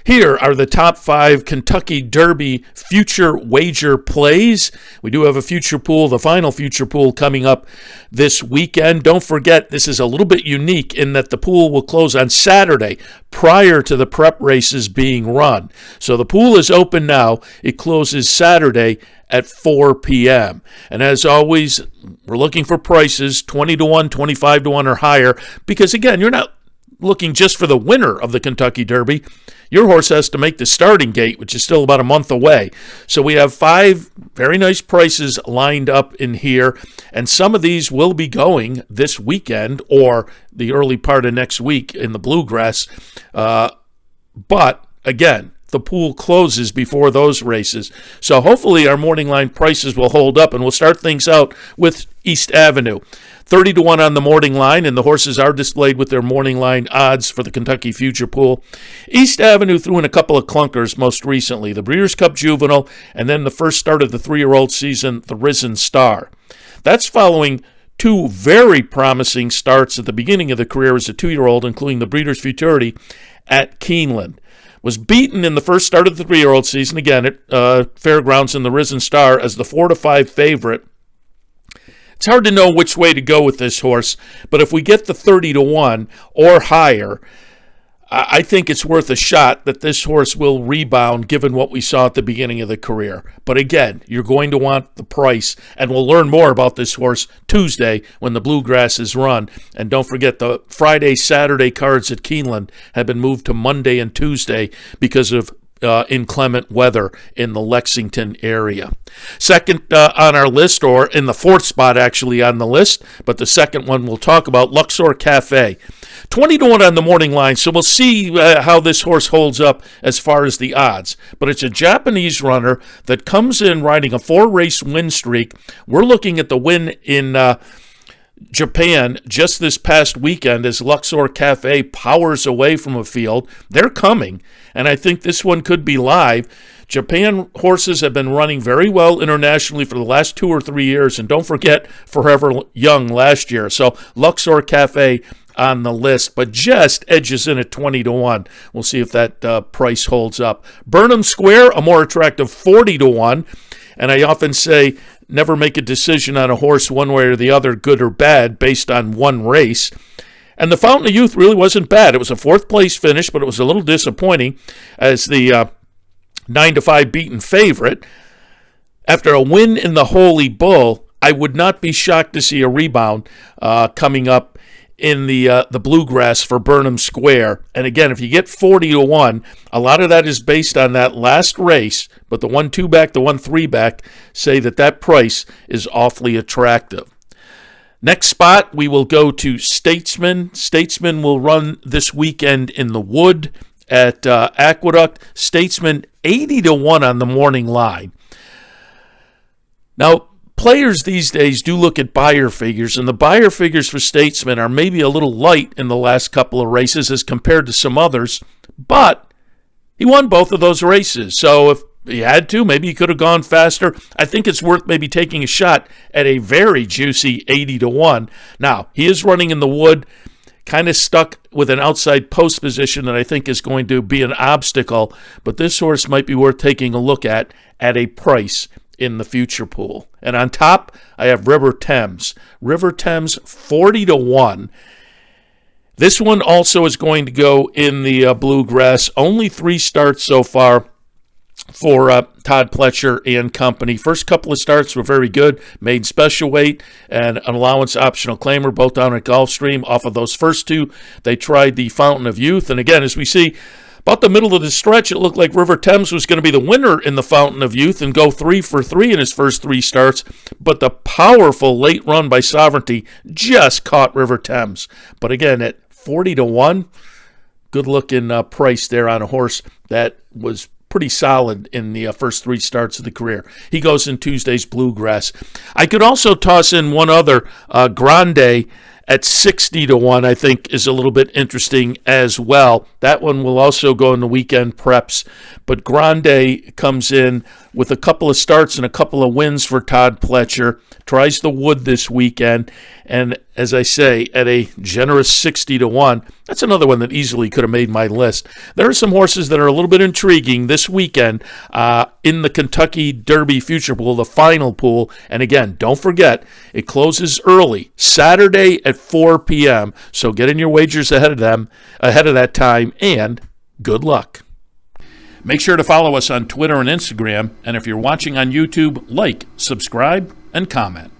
Here are the top 5 Kentucky Derby future wager plays. We do have a future pool, the final future pool, coming up this weekend. Don't forget, this is a little bit unique in that the pool will close on Saturday prior to the prep races being run. So the pool is open now. It closes Saturday at 4 p.m. And as always, we're looking for prices 20 to 1, 25 to 1 or higher, because again, you're not looking just for the winner of the Kentucky Derby. Your horse has to make the starting gate, which is still about a month away. So we have 5 very nice prices lined up in here, and some of these will be going this weekend or the early part of next week in the Bluegrass. But again, the pool closes before those races. So hopefully our morning line prices will hold up, and we'll start things out with East Avenue. 30 to 1 on the morning line, and the horses are displayed with their morning line odds for the Kentucky Future Pool. East Avenue threw in a couple of clunkers most recently, the Breeders' Cup Juvenile, and then the first start of the 3-year-old season, the Risen Star. That's following 2 very promising starts at the beginning of the career as a 2-year-old, including the Breeders' Futurity at Keeneland. Was beaten in the first start of the 3-year-old season, again at Fairgrounds in the Risen Star, as the 4-5 favorite. It's hard to know which way to go with this horse, but if we get the 30 to 1 or higher, I think it's worth a shot that this horse will rebound given what we saw at the beginning of the career. But again, you're going to want the price, and we'll learn more about this horse Tuesday when the Bluegrass is run. And don't forget, the Friday, Saturday cards at Keeneland have been moved to Monday and Tuesday because of inclement weather in the Lexington area. Second on our list, or in the 4th spot actually on the list, but the second one we'll talk about, Luxor Cafe. 20 to 1 on the morning line, so we'll see how this horse holds up as far as the odds. But it's a Japanese runner that comes in riding a 4-race win streak. We're looking at the win in Japan just this past weekend as Luxor Cafe powers away from a field. They're coming, and I think this one could be live. Japan horses have been running very well internationally for the last 2 or 3 years, and don't forget Forever Young last year. So Luxor Cafe on the list, but just edges in at 20 to 1. We'll see if that price holds up. Burnham Square, a more attractive 40 to 1, and I often say never make a decision on a horse one way or the other, good or bad, based on one race. And the Fountain of Youth really wasn't bad. It was a 4th place finish, but it was a little disappointing as the 9-5 beaten favorite. After a win in the Holy Bull, I would not be shocked to see a rebound coming up in the Bluegrass for Burnham Square. And again, if you get 40 to 1, a lot of that is based on that last race, but the 1-2 back, the 1-3 back say that price is awfully attractive. Next spot, we will go to Statesman. Statesman will run this weekend in the Wood at Aqueduct. Statesman 80 to 1 on the morning line. Now, players these days do look at buyer figures, and the buyer figures for Statesman are maybe a little light in the last couple of races as compared to some others, but he won both of those races. So if he had to, maybe he could have gone faster. I think it's worth maybe taking a shot at a very juicy 80 to 1. Now, he is running in the Wood, kind of stuck with an outside post position that I think is going to be an obstacle, but this horse might be worth taking a look at a price in the future pool. And on top, I have River Thames. River Thames 40 to 1. This one also is going to go in the Bluegrass. Only 3 starts so far for Todd Pletcher and company. First couple of starts were very good. Made special weight and an allowance optional claimer, both down at Gulfstream. Off of those first 2, they tried the Fountain of Youth. And again, as we see, about the middle of the stretch, it looked like River Thames was going to be the winner in the Fountain of Youth and go 3 for 3 in his first 3 starts. But the powerful late run by Sovereignty just caught River Thames. But again, at 40 to 1, good looking price there on a horse that was pretty solid in the first 3 starts of the career. He goes in Tuesday's Bluegrass. I could also toss in one other, Grande at 60 to 1, I think, is a little bit interesting as well. That one will also go in the weekend preps. But Grande comes in with a couple of starts and a couple of wins for Todd Pletcher. Tries the wood this weekend. And as I say, at a generous 60 to 1, that's another one that easily could have made my list. There are some horses that are a little bit intriguing this weekend in the Kentucky Derby Future Pool, the final pool. And again, don't forget, it closes early, Saturday at 4 p.m. So get in your wagers ahead of that time, and good luck. Make sure to follow us on Twitter and Instagram. And if you're watching on YouTube, like, subscribe, and comment.